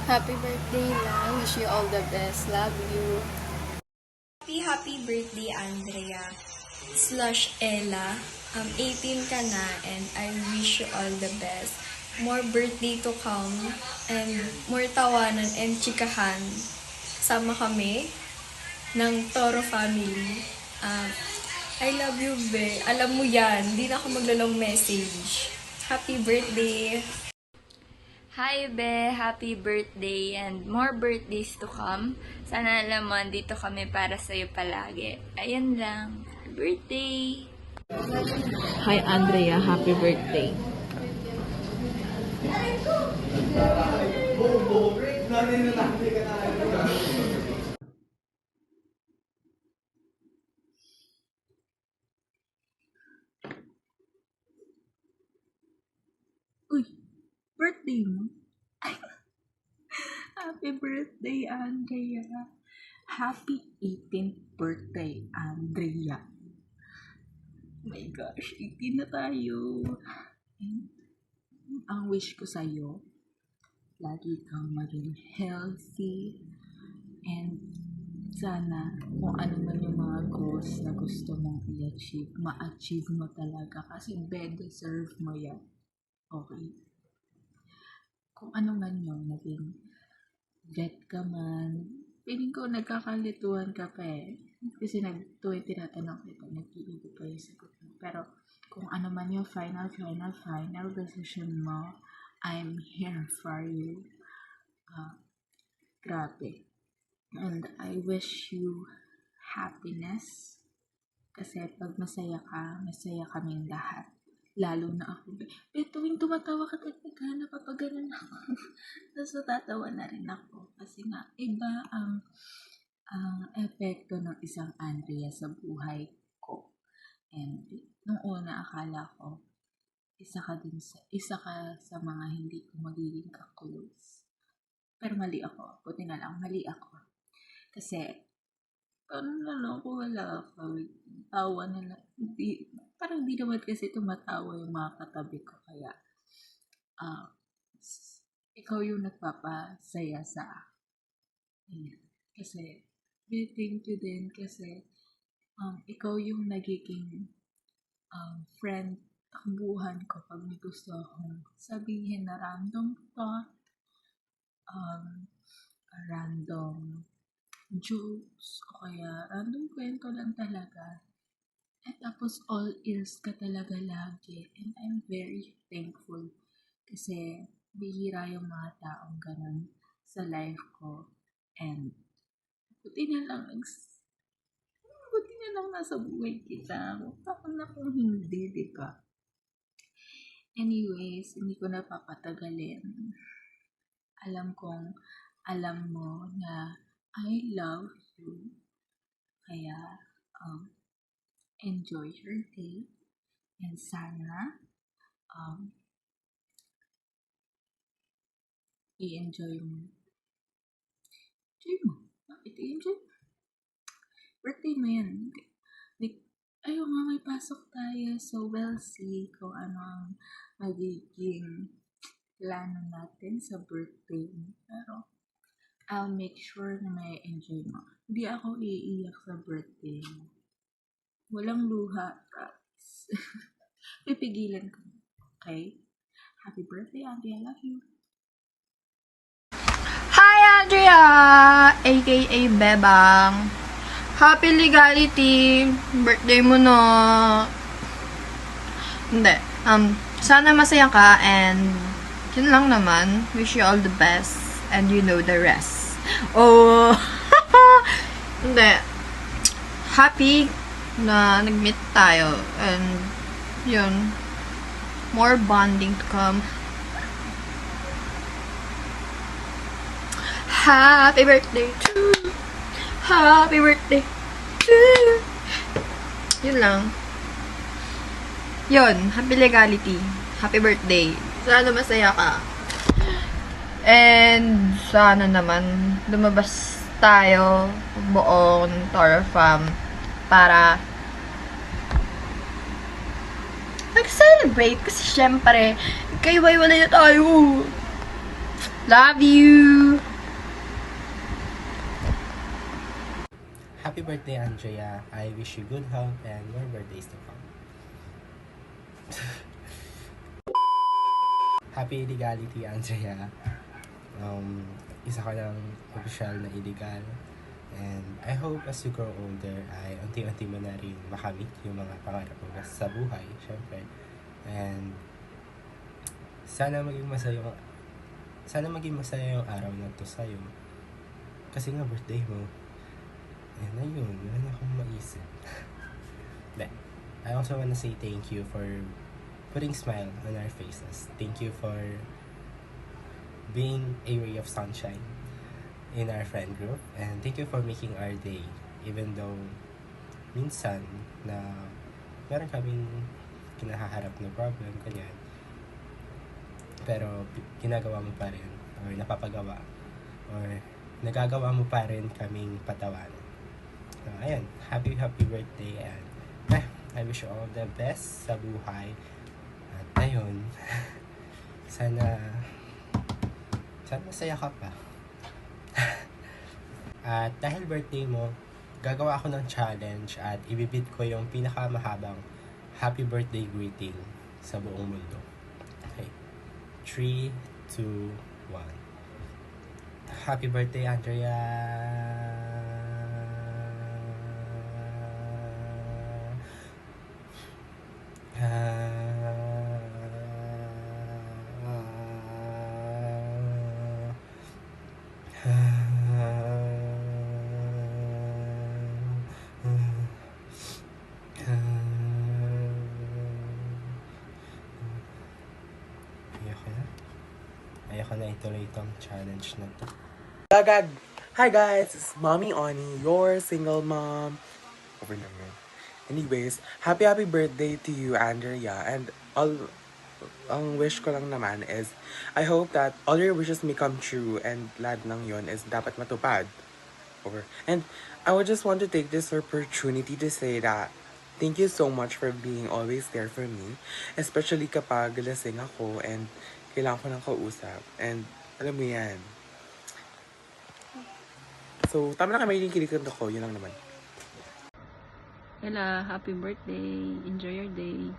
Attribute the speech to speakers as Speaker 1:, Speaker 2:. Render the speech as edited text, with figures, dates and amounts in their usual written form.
Speaker 1: Happy birthday, La. Wish you all the best. Love you.
Speaker 2: Happy birthday, Andrea / Ella. 18 ka na and I wish you all the best. More birthday to come and more tawanan and chikahan. Sama kami ng Toro family. I love you, be. Alam mo yan, hindi na ako maglalong message. Happy birthday!
Speaker 3: Hi, Be! Happy birthday and more birthdays to come. Sana naman dito kami para sa'yo palagi. Ayan lang. Happy birthday!
Speaker 4: Hi, Andrea. Happy birthday.
Speaker 5: Uy, birthday mo? Happy birthday, Andrea. Happy 18th birthday, Andrea. Oh my gosh, 18 na tayo. And ang wish ko sa'yo, lagi kang maging healthy and sana kung ano man yung mga goals na gusto mong i-achieve, ma-achieve mo talaga kasi deserve mo yan. Okay? Kung ano man yung naging vet ka man, feeling ko nagkakalituhan ka pa eh. Kasi tuwing tinatanong kita, nag-iigo pa yung sagot mo. Pero kung ano man yung final decision mo, I'm here for you. Grabe. And I wish you happiness. Kasi pag masaya ka, masaya kaming lahat. Lalo na ako. Pero tuwing tumatawa ka talaga, napapaganan ako. Tapos natatawa na rin ako. Kasi nga, iba ang epekto ng isang Andrea sa buhay ko. And nung una, akala ko, isa ka sa mga hindi ko magiging ka-close. Pero mali ako. Buti na lang, mali ako. Kasi, parang lang ko wala ako. Tawa na lang. Parang di naman kasi tumatawa yung mga katabi ko. Kaya, ikaw yung nagpapasaya sa akin. Kasi, thank you din kasi ikaw yung nagiging friend, takbuhan ko pag may gusto akong sabihin na random thought, random jokes, o kaya random kwento lang talaga. At tapos all ears ka talaga lagi. And I'm very thankful kasi bihira yung mga taong ganun sa life ko. And buti na lang nasa buhay kita. Paano na kung hindi, di ba? Anyways, hindi ko na papatagalin. Alam mo na I love you. Kaya, enjoy your day. And sana, i-enjoy mo. Bakit i-enjoy? Birthday mo yan. Ayaw nga, may pasok tayo. So, we'll see kung ano ang magiging plano natin sa birthday mo. Pero, I'll make sure na may enjoy mo. Hindi ako iiyak sa birthday mo. Walang luha, promise. Pipigilan ko. Okay? Happy birthday, Auntie. I love you.
Speaker 1: Hi, Andrea! AKA Bebang. Happy legality. Birthday mo na. Hindi. Sana masaya ka and yun lang naman. Wish you all the best and you know the rest. Oh! Hindi. Happy na nag-meet tayo and yun. More bonding to come. Happy birthday to you. Happy birthday to you. Yun lang. Yun. Happy legality. Happy birthday. Sana masaya ka. And sana naman lumabas tayo buong Toro Fam para mag-celebrate kasi syempre kayo-iwalay na tayo. Love you!
Speaker 6: Happy birthday, Andrea. I wish you good health and more birthdays to come. Happy illegality, Andrea. Isa ka ng official na illegal. And I hope as you grow older ay unti-unti mo na rin makamit yung mga pangarap mo sa buhay, syempre. And sana maging masaya yung araw na to sa'yo. Kasi nga birthday mo. And ayun, wala na akong maisip. But I also wanna say thank you for putting smile on our faces. Thank you for being a ray of sunshine in our friend group. And thank you for making our day. Even though minsan na meron kaming kinahaharap na problem, ganyan. Pero ginagawa mo pa rin, or napapagawa, or nagagawa mo pa rin kaming patawanan. So, ayun, happy birthday, and I wish you all the best sa buhay. At ayun, sana masaya ka pa. At dahil birthday mo, gagawa ako ng challenge at ibibid ko yung pinakamahabang happy birthday greeting sa buong mundo. Okay. 3, 2, 1. Happy birthday, Andrea! Ayoko na ituloy itong challenge na to.
Speaker 7: Agad! Hi guys! It's Mommy Oni, your single mom. Over naman. Anyways, happy birthday to you, Andrea. And ang wish ko lang naman is, I hope that all your wishes may come true, and lahat ng yon is dapat matupad. Over. And I would just want to take this opportunity to say that thank you so much for being always there for me. Especially kapag lasing ako and kailangan ko ng kausap. And alam mo yan. So, tama na kami yung kinikanta ko. Yun lang naman.
Speaker 4: Ella, happy birthday. Enjoy your day.